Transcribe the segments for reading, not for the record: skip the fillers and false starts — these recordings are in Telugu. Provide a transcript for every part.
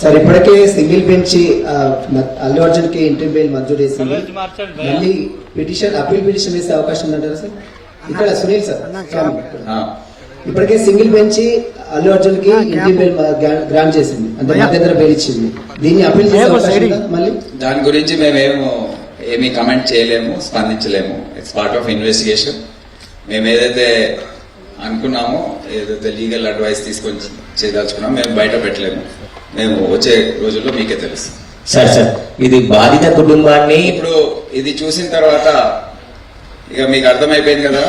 సార్ ఇప్పటికే సింగిల్ బెంచ్ అల్లు అర్జున్ కి ఇంటర్ బెయిల్ మంజూరు చేసింది. మళ్ళీ పిటిషన్ అప్పీల్ పిటిషన్ వేసే అవకాశం ఉందంటారా సార్? ఇక్కడ సునీల్ సార్, ఇప్పటికే సింగిల్ బెంచ్ అల్లు అర్జున్ కి ఇంటర్ బెయిల్ గ్రాంట్ చేసింది, అంటే మధ్యంతర బెయిల్ ఇచ్చింది. దీన్ని అప్పీల్ చేసే అవకాశం ఉందా? మళ్ళీ దాని గురించి ఏమీ కమెంట్ చేయలేము, స్పందించలేము. It's part of investigation. మేము ఏదైతే అనుకున్నామో, ఏదైతే లీగల్ అడ్వైస్ తీసుకొని చేయదలుచుకున్నామో మేము బయట పెట్టలేము. మేము వచ్చే రోజుల్లో మీకే తెలుసు. సార్ ఇది బాధిత కుటుంబాన్ని ఇప్పుడు ఇది చూసిన తర్వాత ఇక మీకు అర్థమైపోయింది కదా.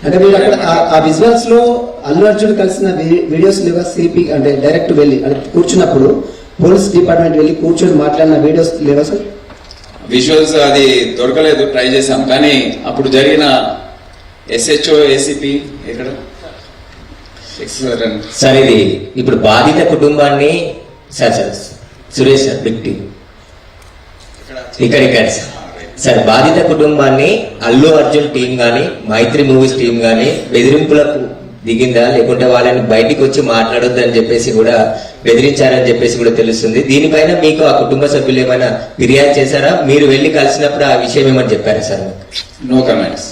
అంటే మీరు అక్కడ ఆ విజువల్స్ లో అల్లు అర్జున్ కలిసిన వీడియోస్ లేవా? సిపి అంటే డైరెక్ట్ వెళ్ళి అంటే కూర్చున్నప్పుడు పోలీస్ డిపార్ట్మెంట్ వెళ్ళి కూర్చొని మాట్లాడిన వీడియోస్ లేవా సార్? విజువల్స్ అది దొరకలేదు, ట్రై చేశాం. కానీ అప్పుడు జరిగిన SHO ACP ఇక్కడ సార్ ఇది ఇప్పుడు బాధిత కుటుంబాన్ని సార్ సురేష్ సార్ బిగ్ ఇక్కడ సార్ బాధిత కుటుంబాన్ని అల్లు అర్జున్ టీం గాని మైత్రి మూవీస్ టీం గాని బెదిరింపులకు దిగిందా, లేకుంటే వాళ్ళని బయటికి వచ్చి మాట్లాడొద్దు అని చెప్పేసి కూడా బెదిరించారని చెప్పేసి కూడా తెలుస్తుంది. దీనిపైన మీకు ఆ కుటుంబ సభ్యులు ఏమైనా ఫిర్యాదు చేశారా? మీరు వెళ్ళి కలిసినప్పుడు ఆ విషయం ఏమని చెప్పారా సార్? No comments.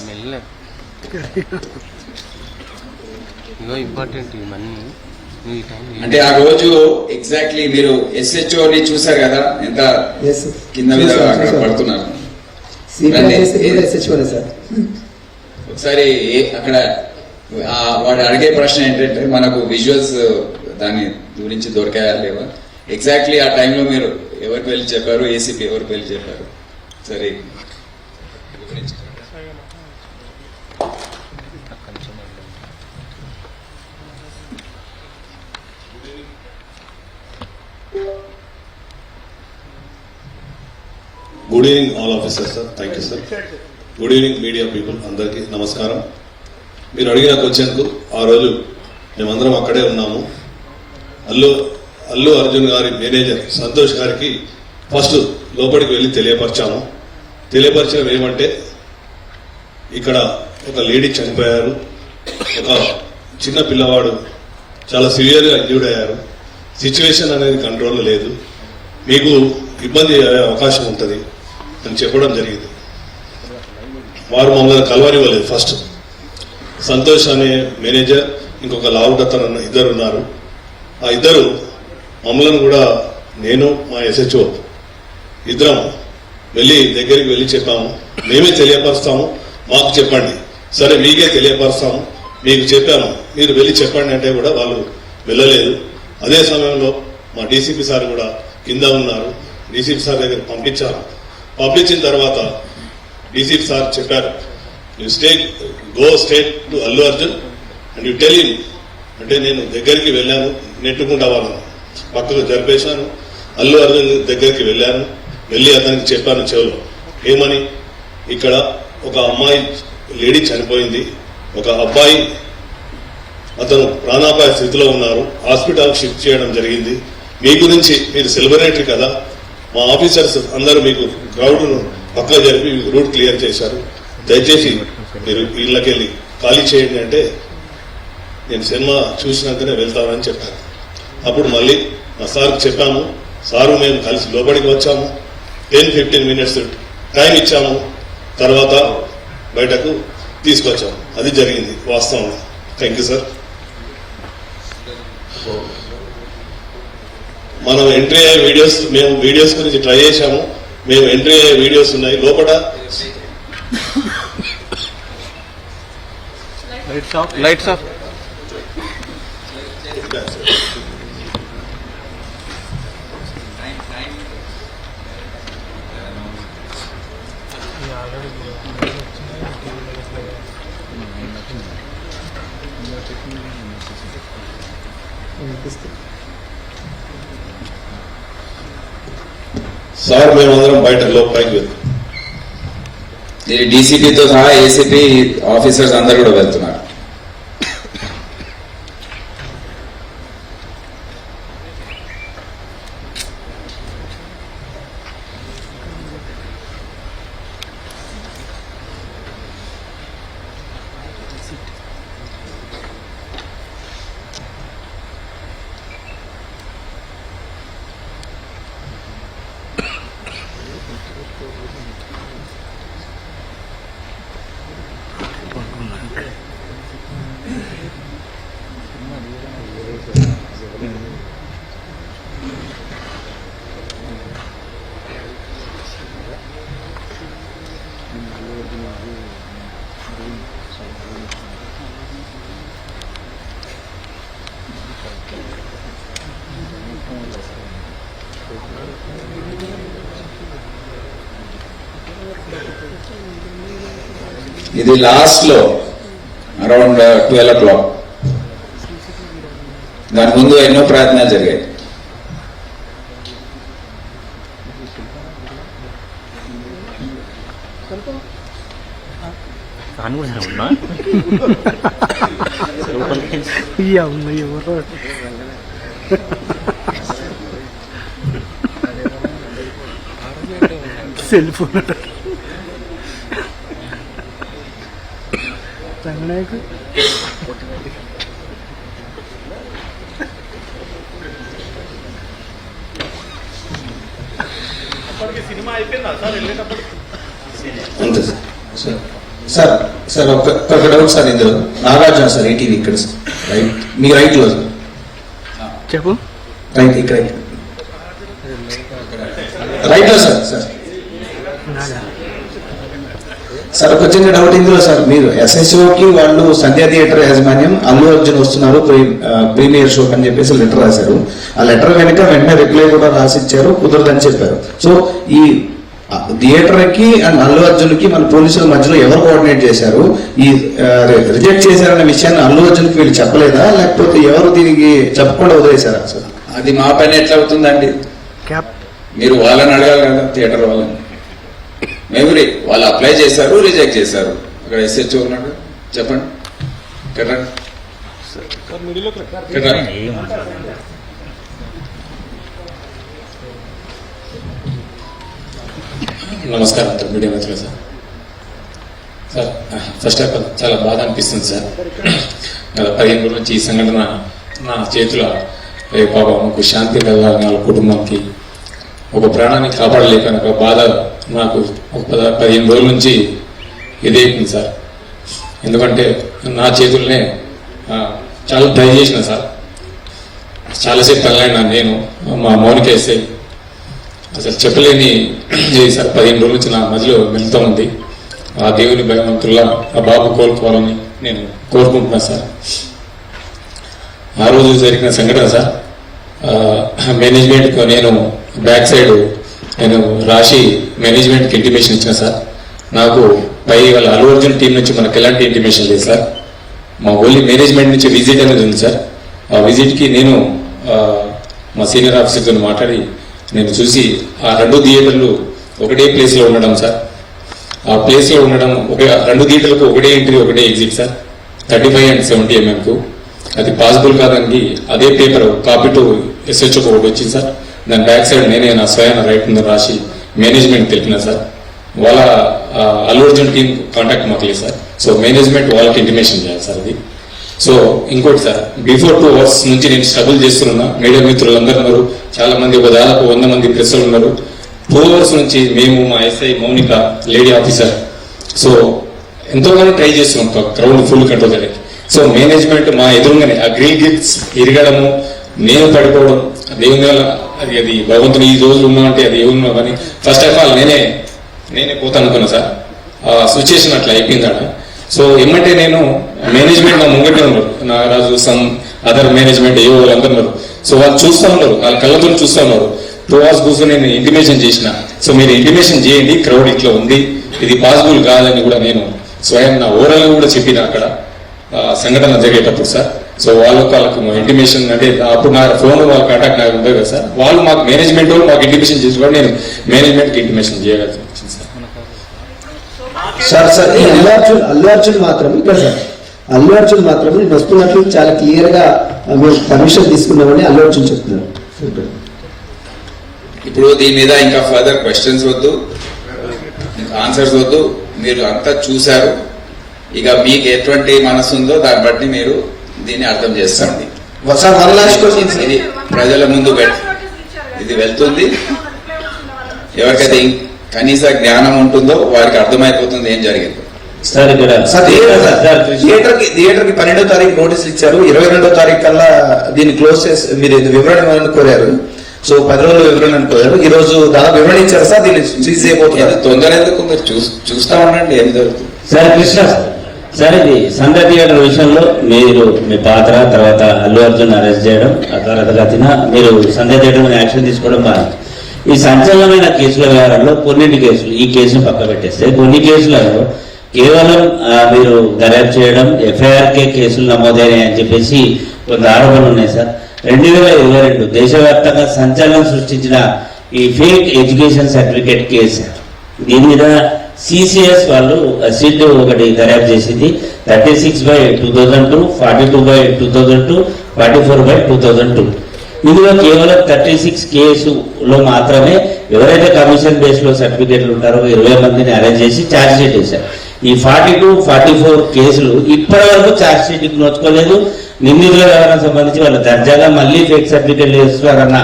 అంటే ఆ రోజు ఎగ్జాక్ట్లీ మీరు SHO ని చూసారు కదా, ఎంత కింద మీద పడుతున్నారు. ఒకసారి అక్కడ వాడు అడిగే ప్రశ్న ఏంటంటే మనకు విజువల్స్ దాని గురించి దొరికాయా లేవా, ఎగ్జాక్ట్లీ ఆ టైంలో మీరు ఎవరికి వెళ్ళి చెప్పారు, ACP ఎవరికి వెళ్ళి చెప్పారు? సరే good evening all officer sir, thank you sir. Good evening media people, అందరికీ నమస్కారం. మీరు అడిగిన క్వశ్చన్కు ఆ రోజు మేమందరం అక్కడే ఉన్నాము. అల్లు అర్జున్ గారి మేనేజర్ సంతోష్ గారికి ఫస్ట్ లోపలికి వెళ్ళి తెలియపరచడం ఏమంటే ఇక్కడ ఒక లేడీ చనిపోయారు, ఒక చిన్న పిల్లవాడు చాలా సివియర్గా ఇంజ్యూర్డ్ అయ్యారు, సిచ్యువేషన్ అనేది కంట్రోల్లో లేదు, మీకు ఇబ్బంది అయ్యే అవకాశం ఉంటుంది అని చెప్పడం జరిగింది. వారు మమ్మల్ని కలవనివ్వలేదు. ఫస్ట్ సంతోష్ అనే మేనేజర్, ఇంకొక లావుడతను ఇద్దరు ఉన్నారు. ఆ ఇద్దరు మమ్మల్ని కూడా, నేను మా SHO ఇద్దరం దగ్గరికి వెళ్ళి చెప్పాము, మేమే తెలియపరుస్తాము, మాకు చెప్పండి. సరే మీకే తెలియపరుస్తాము, మీకు చెప్పాము, మీరు వెళ్ళి చెప్పండి అంటే కూడా వాళ్ళు వెళ్ళలేదు. అదే సమయంలో మా DCP సార్ కూడా కింద ఉన్నారు. DCP సార్ దగ్గర పంపించిన తర్వాత DCP సార్ చెప్పారు, you go straight to Allu Arjun and you tell him. అంటే నేను దగ్గరికి వెళ్ళాను, నెట్టుకుంటా వాళ్ళను పక్కకు జరిపేశాను. అల్లు అర్జున్ దగ్గరికి వెళ్ళి అతనికి చెప్పాను చెవులో, ఏమని, ఇక్కడ ఒక అమ్మాయి లేడీ చనిపోయింది, ఒక అబ్బాయి అతను ప్రాణాపాయ స్థితిలో ఉన్నారు, హాస్పిటల్ షిఫ్ట్ చేయడం జరిగింది. మీ గురించి, మీరు సెలబ్రిటీ కదా, మా ఆఫీసర్స్ అందరూ మీకు క్రౌడ్ను పక్కన జరిపి రూట్ క్లియర్ చేశారు, దయచేసి మీరు ఇళ్ళకెళ్ళి ఖాళీ చేయండి అంటే నేను సినిమా చూసినాకనే వెళ్తానని చెప్పాను. అప్పుడు మళ్ళీ మా సార్కి చెప్పాము, సారు మేము కలిసి లోపలికి వచ్చాము, 10-15 minutes టైం ఇచ్చాము, తర్వాత బయటకు తీసుకొచ్చాము. అది జరిగింది వాస్తవం. Thank you sir. మనం ఎంట్రీ అయ్యే మేము వీడియోస్ గురించి ట్రై చేశాము. మేము ఎంట్రీ అయ్యే వీడియోస్ ఉన్నాయి లోపల. Lights off. సార్ మేమందరం బయట లోపలికి వెళ్తాం. DCPతో సహా ACP ఆఫీసర్స్ అందరు కూడా వెళ్తున్నారు. ఇది లాస్ట్ లో అరౌండ్ 12 o'clock. దాని ముందు ఎన్నో ప్రయత్నాలు జరిగాయి. సెల్ ఫోన్ సినిమా అయిపోయిందా సార్ వెళ్ళేటప్పుడు? అంతే సార్. సార్ సార్ ఒక డౌట్ సార్, ఇందులో నాగార్జున సార్ ఈటీవీ ఇక్కడ సార్, రైట్ మీ రైట్ లో సార్, చెప్పు. రైట్ ఇక్కడ రైట్ లో సార్. సార్ సార్ ఒక చిన్న డౌట్ ఇందులో సార్, మీరు ఎస్ఎస్ఓకి వాళ్ళు సంధ్యా థియేటర్ యాజమాన్యం అల్లు అర్జున్ వస్తున్నారు ప్రీమియర్ షోక్ అని చెప్పేసి లెటర్ రాశారు. ఆ లెటర్ వెనుక వెంటనే రిప్లై కూడా రాసిచ్చారు, కుదరదని చెప్పారు. సో ఈ థియేటర్ కి అండ్ అల్లు అర్జున్ కి మన పోలీసుల మధ్యలో ఎవరు కోఆర్డినేట్ చేశారు? ఈ రిజెక్ట్ చేశారన్న విషయాన్ని అల్లు అర్జున్ కి వీళ్ళు చెప్పలేదా, లేకపోతే ఎవరు దీనికి చెప్పకుండా వదిలేశారా సార్? అది మా పని ఎట్లా అవుతుందండి? మీరు వాళ్ళని అడగాలి కదా, థియేటర్ వాళ్ళని. మెమరీ వాళ్ళు అప్లై చేశారు, రిజెక్ట్ చేశారు. అక్కడ ఎస్హెచ్ఓ ఉన్నాడు, చెప్పండి. కట్టండి. నమస్కారం మీడియా మిత్రులు. సార్ ఫస్ట్ ఆఫ్ ఆల్ చాలా బాధ అనిపిస్తుంది సార్. గత 15 రోజుల నుంచి ఈ సంఘటన నా చేతిలో పాపం ఒక శాంతి కలగాలి, వాళ్ళ కుటుంబానికి ఒక ప్రాణాన్ని కాపాడలేకపోయిన ఒక బాధ నాకు ఒక 15 రోజుల నుంచి ఇదైపోయింది సార్. ఎందుకంటే నా చేతుల్నే చాలా ట్రై చేసిన సార్, చాలాసేపు తల్లాడినా నేను, మా మౌనిక వేస్తే అసలు చెప్పలేని సార్. 15 రోజుల నుంచి నా మధ్యలో వెళ్తూ ఉంది. ఆ దేవుని భగవంతుల్లా ఆ బాబు కోలుకోవాలని నేను కోరుకుంటున్నాను సార్. ఆ రోజు జరిగిన సంఘటన సార్, మేనేజ్మెంట్కి నేను బ్యాక్ సైడ్ నేను రాసి మేనేజ్మెంట్కి ఇంటిమేషన్ ఇచ్చిన సార్. నాకు పై వాళ్ళ అల్లు అర్జున్ టీం నుంచి మనకు ఎలాంటి ఇంటిమేషన్ లేదు సార్. మా ఓన్లీ మేనేజ్మెంట్ నుంచి విజిట్ అనేది ఉంది సార్. ఆ విజిట్కి నేను మా సీనియర్ ఆఫీసర్తో మాట్లాడి నేను చూసి ఆ 2 థియేటర్లు ఒకటే ప్లేస్లో ఉండడం సార్. ఆ ప్లేస్లో ఉండడం 2 థియేటర్లకు ఒకటే ఎంట్రీ ఒకటే ఎగ్జిట్ సార్, 35 and 70 mm. అది పాసిబుల్ కాదని అదే పేపర్ కాపీ టు ఎస్హెచ్ఓకి ఒకటి వచ్చింది సార్. దాని బ్యాక్ సైడ్ నేనే నా స్వయాన రైట్ ముందు రాసి మేనేజ్మెంట్ తెలిపిన సార్. వాళ్ళ అల్లు అర్జున్ టీం కాంటాక్ట్ మాకు లేదు సార్. సో మేనేజ్మెంట్ వాళ్ళకి ఇంటిమేషన్ చేయాలి సార్ అది. సో ఇంకోటి సార్, బిఫోర్ 2 hours నుంచి నేను స్ట్రగుల్ చేస్తున్నా. మీడియా మిత్రులందరూ ఉన్నారు, చాలా మంది, ఒక దాదాపు 100 మంది ప్రెస్సులు ఉన్నారు. 2 hours నుంచి మేము, మా SI Mounika lady officer, so ఎంతోగానో ట్రై చేస్తున్నాం క్రౌడ్ ఫుల్ కంట్రోల్ చేయడానికి. సో మేనేజ్మెంట్ మా ఎదురుగానే ఆ గ్రీన్ గిఫ్ట్స్ ఇరగడము, నేను పడిపోవడం, దేవుని వల్ల అది భగవంతుడు ఈ రోజులు ఉన్నామంటే అది ఏమున్నా కానీ ఫస్ట్ ఆఫ్ ఆల్ నేనే పోతాను అనుకున్నా సార్. ఆ సిచ్యుయేషన్ అట్లా అయిపోయిందట. సో ఏమంటే నేను మేనేజ్మెంట్ నా ముంగటే ఉన్నారు, నాగరాజు, సమ్ అదర్ మేనేజ్మెంట్ ఏవో వాళ్ళందరూ ఉన్నారు. సో వాళ్ళు చూస్తూ ఉన్నారు, వాళ్ళ కళ్ళతో చూస్తూ ఉన్నారు. 2 hours కూర్చొని నేను ఇంటిమేషన్ చేసిన. సో మీరు ఇంటిమేషన్ చేయండి, క్రౌడ్ ఇట్లా ఉంది, ఇది పాసిబుల్ కాదని కూడా నేను స్వయం నా ఓరల్గా కూడా చెప్పిన అక్కడ సంఘటన జరిగేటప్పుడు సార్. సో వాళ్ళకు ఇంటిమేషన్ అంటే అప్పుడు నా ఫోన్ వాళ్ళ కాంటాక్ట్ నాకు ఉండదు కదా సార్. వాళ్ళు మాకు మేనేజ్మెంట్ వాళ్ళు మాకు ఇంటిమేషన్ చేసి కూడా నేను మేనేజ్మెంట్కి ఇంటిమేషన్ చేయగలుగుతాను సార్. సార్ ఈ అల్లు అర్జున్ మాత్రం ఇక్కడ సార్, అల్లు అర్జున్ మాత్రం నేను వస్తున్నట్లు చాలా క్లియర్ గా మేము పర్మిషన్ తీసుకున్నామని అల్లు అర్జున్ చెప్తున్నారు. ఇప్పుడు దీని మీద ఇంకా ఫర్దర్ క్వశ్చన్స్ వద్దు, ఆన్సర్స్ వద్దు. మీరు అంతా చూశారు, ఇక మీకు ఎటువంటి మనసు ఉందో దాన్ని బట్టి మీరు దీన్ని అర్థం చేసుకోండి. ఇది ప్రజల ముందు ఇది వెళ్తుంది. ఎవరికైతే కనీస జ్ఞానం ఉంటుందో వారికి అర్థమైపోతుంది ఏం జరిగిందో. సార్ ఇక్కడ థియేటర్ కి 12వ తారీఖు నోటీసులు ఇచ్చారు, 22వ తారీఖు కల్లా దీన్ని క్లోజ్ చేసి మీరు వివరణ ఇవ్వాలని కోరారు. సో 10 రోజులు వివరణ కోరారు, ఈ రోజు దాదాపు వివరణ ఇచ్చారు సార్. దీన్ని సీజ్ చేయబోతున్నారు. తొందర ఎందుకు, మీరు చూస్తా ఉండండి ఏం జరుగుతుంది. సార్ కృష్ణ సార్, ఇది సంధ్య థియేటర్ విషయంలో మీరు మీ పాత్ర, తర్వాత అల్లు అర్జున్ అరెస్ట్ చేయడం, ఆ త్వరగతిన మీరు సంధ్య థియేటర్ మీద యాక్షన్ తీసుకోవడం బాగా. ఈ సంచలనమైన కేసుల వ్యవహారంలో కొన్నింటి కేసులు, ఈ కేసును పక్క పెట్టేస్తే కొన్ని కేసులలో కేవలం మీరు దర్యాప్తు చేయడం ఎఫ్ఐఆర్కే కేసులు నమోదైనాయి అని చెప్పేసి కొంత ఆరోపణలు ఉన్నాయి సార్. 2022 దేశవ్యాప్తంగా సంచలనం సృష్టించిన ఈ ఫేక్ ఎడ్యుకేషన్ సర్టిఫికేట్ కేసు, దీని మీద సిసిఎస్ వాళ్ళు సిట్ ఒకటి దర్యాప్తు చేసింది. 36/2002, 42/2002, 44/2002. ఇందులో కేవలం 36 కేసులో మాత్రమే ఎవరైతే కమిషన్ బేస్ లో సర్టిఫికేట్లు ఉంటారో 20 మందిని అరెస్ట్ చేసి ఛార్జ్ షీట్ వేశారు. ఈ 42, 44 కేసులు ఇప్పటి వరకు ఛార్జ్ షీట్ నోచుకోలేదు. నిందితుల వ్యవహారం సంబంధించి వాళ్ళు దర్జాగా మళ్ళీ ఫేక్ సర్టిఫికేట్లు వేస్తున్నారన్న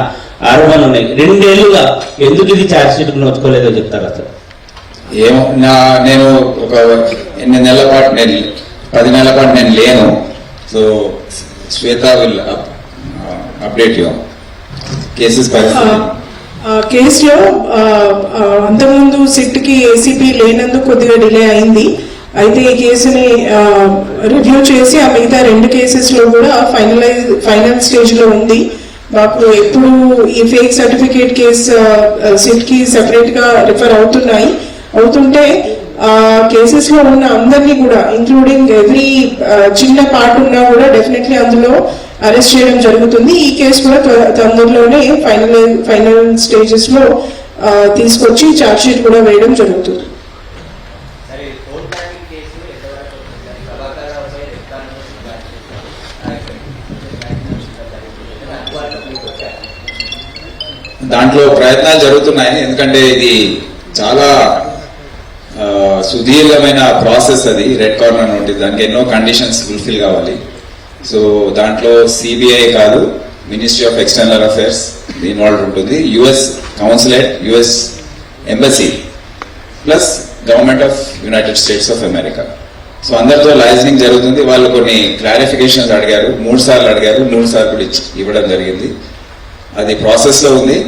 ఆరోపణలు ఉన్నాయి. 2 ఏళ్లుగా ఎందుకు ఇది ఛార్జ్ షీట్ నోచుకోలేదో చెప్తారా సార్? ఏమో నేను ఒక 8 నెలల పాటు 10 నెలల పాటు నేను లేను. So Shweta will update you cases పరిస్థితి. కేసులో అంతకుముందు సిట్కి ఏసీపీ లేనందుకు కొద్దిగా డిలే అయింది. అయితే ఈ కేసుని రివ్యూ చేసి ఆ మిగతా 2 కేసెస్లో కూడా ఫైనల్ స్టేజ్లో ఉంది. మాకు ఎప్పుడు ఈ ఫేక్ సర్టిఫికేట్ కేసు సిట్కి సెపరేట్గా రిఫర్ అవుతుంటే కేసెస్లో ఉన్న అందరినీ కూడా ఇంక్లూడింగ్ ఎవ్రీ చిన్న పార్ట్ ఉన్నా కూడా డెఫినెట్లీ అందులో అరెస్ట్ చేయడం జరుగుతుంది. ఈ కేసు కూడా తొందరలోనే ఫైనల్ స్టేజెస్లో తీసుకొచ్చి ఛార్జ్ షీట్ కూడా వేయడం జరుగుతుంది. దాంట్లో ప్రయత్నాలు జరుగుతున్నాయి. ఎందుకంటే ఇది చాలా సుదీర్ఘమైన ప్రాసెస్. అది రెడ్ కార్నర్ నోటీస్, దానికి ఎన్నో కండిషన్స్ ఫుల్ఫిల్ కావాలి. సో దాంట్లో సిబిఐ కాదు, ministry of external affairs involve ఉంటుంది, US consulate, US embassy plus government of United States of America. So అందరితో లైజనింగ్ జరుగుతుంది. వాళ్ళు కొన్ని క్లారిఫికేషన్స్ అడిగారు, 3 సార్లు అడిగారు, 3 సార్లు కూడా ఇవ్వడం జరిగింది. అది ప్రాసెస్లో ఉంది.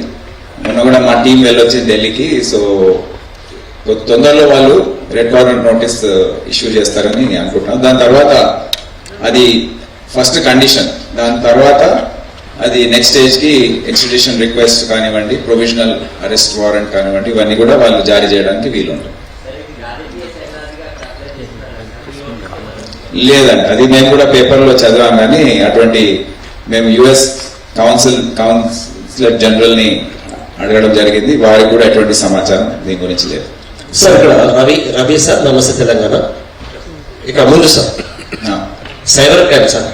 మొన్న కూడా మా టీం వెళ్ళొచ్చింది ఢిల్లీకి. సో తొందరలో వాళ్ళు రెడ్ కార్నర్ నోటీస్ ఇష్యూ చేస్తారని అనుకుంటున్నాను. దాని తర్వాత అది ఫస్ట్ కండిషన్. దాని తర్వాత అది నెక్స్ట్ స్టేజ్కి ఎక్స్ట్రడిషన్ రిక్వెస్ట్ కానివ్వండి, ప్రొవిజనల్ అరెస్ట్ వారెంట్ కానివ్వండి, ఇవన్నీ కూడా వాళ్ళు జారీ చేయడానికి వీలుంటుంది. లేదండి, అది మేము కూడా పేపర్లో చదివాం, కానీ అటువంటి మేము యుఎస్ కౌన్సిలర్ జనరల్ని అడగడం జరిగింది. వారికి కూడా ఎటువంటి సమాచారం దీని గురించి లేదు. సార్ ఇక్కడ రవి సార్, నమస్తే తెలంగాణ. ఇక్కడ ముందు sir cyber crime sir,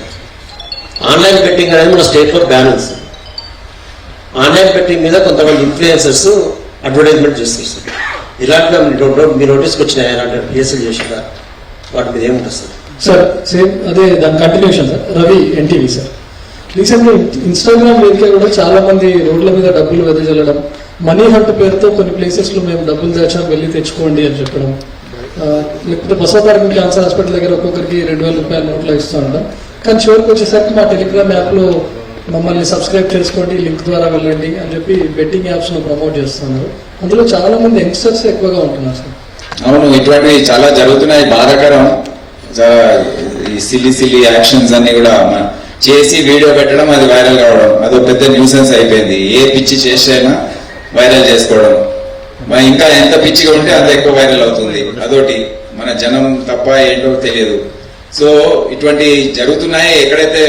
online betting అనేది మన స్టేట్లో బ్యాన్ ఉంది సార్. ఆన్లైన్ బెట్టింగ్ మీద కొంతమంది ఇన్ఫ్లుయెన్సర్స్ అడ్వర్టైజ్మెంట్ చేస్తారు సార్. ఇలాంటివి మీ నోటీస్కి వచ్చినాయి, అలాంటి కేసులు చేసినా వాటి మీద ఏముంటుంది సార్? సార్ సేమ్ అదే దాని continuation sir. Ravi NTV sir. రీసెంట్గా ఇన్స్టాగ్రామ్ వేదిక కూడా చాలా మంది రోడ్ల మీద డబ్బులు వెదజల్లడం, మనీ హంట్ పేరుతో కొన్ని ప్లేసెస్లో మేము డబ్బులు దాచాం వెళ్ళి తెచ్చుకోండి అని చెప్పడం, లేకపోతే బసవతారకం క్యాన్సర్ హాస్పిటల్ దగ్గర ఒక్కొక్కరికి 2,000 రూపాయల నోట్లు ఇస్తూ ఉంటాం. కానీ చివరికి వచ్చేసరికి మా టెలిగ్రామ్ యాప్లో మమ్మల్ని సబ్స్క్రైబ్ చేసుకోండి, లింక్ ద్వారా వెళ్ళండి అని చెప్పి బెట్టింగ్ యాప్స్ను ప్రమోట్ చేస్తున్నారు. అందులో చాలా మంది యంగ్స్టర్స్ ఎక్కువగా ఉంటున్నారు సార్. అవును, ఇటువంటివి చాలా జరుగుతున్నాయి. బాధాకరం. ఈ సిల్లీ యాక్షన్స్ అన్ని కూడా చేసి వీడియో పెట్టడం, అది వైరల్ కావడం, అదొక పెద్ద న్యూసెన్స్ అయిపోయింది. ఏ పిచ్చి చేసైనా వైరల్ చేసుకోవడం, ఇంకా ఎంత పిచ్చిగా ఉంటే అంత ఎక్కువ వైరల్ అవుతుంది. అదొకటి మన జనం తప్ప ఏంటో తెలియదు. సో ఇటువంటి జరుగుతున్నాయి. ఎక్కడైతే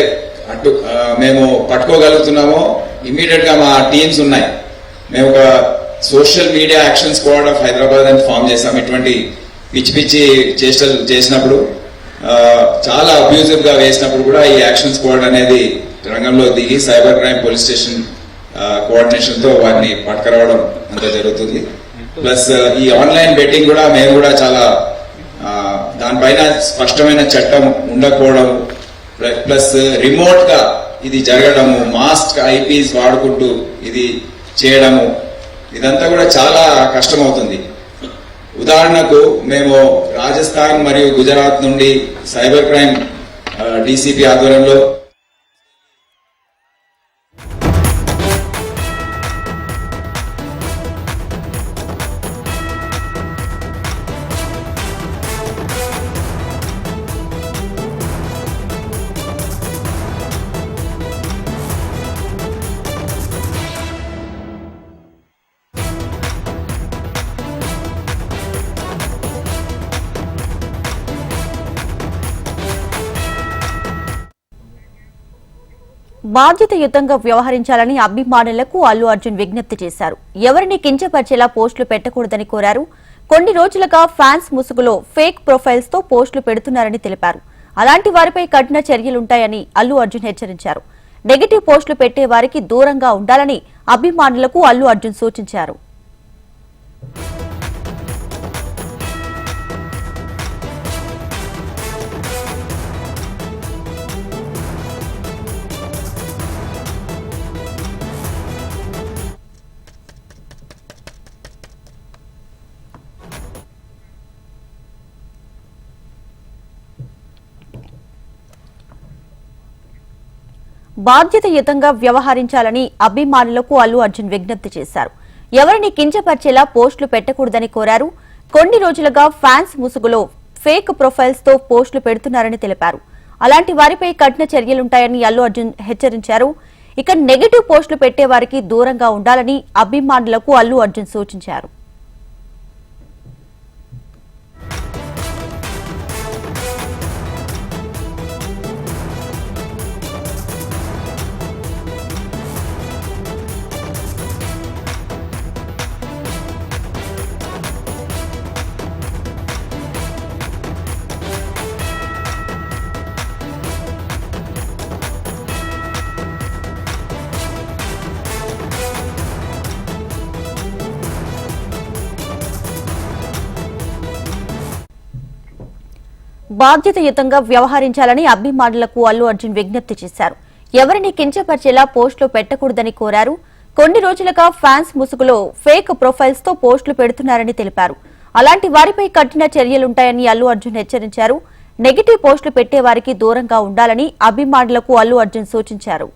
మేము పట్టుకోగలుగుతున్నామో ఇమీడియట్ గా మా టీమ్స్ ఉన్నాయి. మేము ఒక social media action squad of Hyderabad అని ఫామ్ చేసాం. ఇటువంటి పిచ్చి చేష్టలు చేసినప్పుడు, చాలా అబ్యూజివ్ గా వేసినప్పుడు కూడా ఈ యాక్షన్ స్క్వాడ్ అనేది రంగంలో దిగి cyber crime police station coordination తో వారిని పట్టుకురావడం అంతా జరుగుతుంది. ప్లస్ ఈ ఆన్లైన్ బెట్టింగ్ కూడా మేము కూడా చాలా దానిపైన స్పష్టమైన చట్టం ఉండకపోవడం, ప్లస్ రిమోట్ గా ఇది జరగడము, మాస్క్ ఐపీస్ వాడుకుంటూ ఇది చేయడము, ఇదంతా కూడా చాలా కష్టమవుతుంది. ఉదాహరణకు మేము రాజస్థాన్ మరియు గుజరాత్ నుండి సైబర్ క్రైమ్ డీసీపీ ఆధ్వర్యంలో బాధ్యతాయుతంగా వ్యవహరించాలని అభిమానులకు అల్లు అర్జున్ విజ్ఞప్తి చేశారు. ఎవరిని కించపరిచేలా పోస్టులు పెట్టకూడదని కోరారు. కొన్ని రోజులుగా ఫ్యాన్స్ ముసుగులో ఫేక్ ప్రొఫైల్స్ తో పోస్టులు పెడుతున్నారని తెలిపారు. అలాంటి వారిపై కఠిన చర్యలుంటాయని అల్లు అర్జున్ హెచ్చరించారు. నెగటివ్ పోస్టులు పెట్టే వారికి దూరంగా ఉండాలని అభిమానులకు అల్లు అర్జున్ సూచించారు. బాధ్యతాయుతంగా వ్యవహరించాలని అభిమానులకు అల్లు అర్జున్ విజ్ఞప్తి చేశారు. ఎవరిని కించపరిచేలా పోస్టులు పెట్టకూడదని కోరారు. కొన్ని రోజులుగా ఫ్యాన్స్ ముసుగులో ఫేక్ ప్రొఫైల్స్ తో పోస్టులు పెడుతున్నారని తెలిపారు. అలాంటి వారిపై కఠిన చర్యలుంటాయని అల్లు అర్జున్ హెచ్చరించారు. ఇక నెగటివ్ పోస్టులు పెట్టే వారికి దూరంగా ఉండాలని అభిమానులకు అల్లు అర్జున్ సూచించారు. బాధ్యతాయుతంగా వ్యవహరించాలని అభిమానులకు అల్లు అర్జున్ విజ్ఞప్తి చేశారు. ఎవరిని కించపరిచేలా పోస్టులు పెట్టకూడదని కోరారు. కొన్ని రోజులుగా ఫ్యాన్స్ ముసుగులో ఫేక్ ప్రొఫైల్స్ తో పోస్టులు పెడుతున్నారని తెలిపారు. అలాంటి వారిపై కఠిన చర్యలుంటాయని అల్లు అర్జున్ హెచ్చరించారు. నెగటివ్ పోస్టులు పెట్టే వారికి దూరంగా ఉండాలని అభిమానులకు అల్లు అర్జున్ సూచించారు.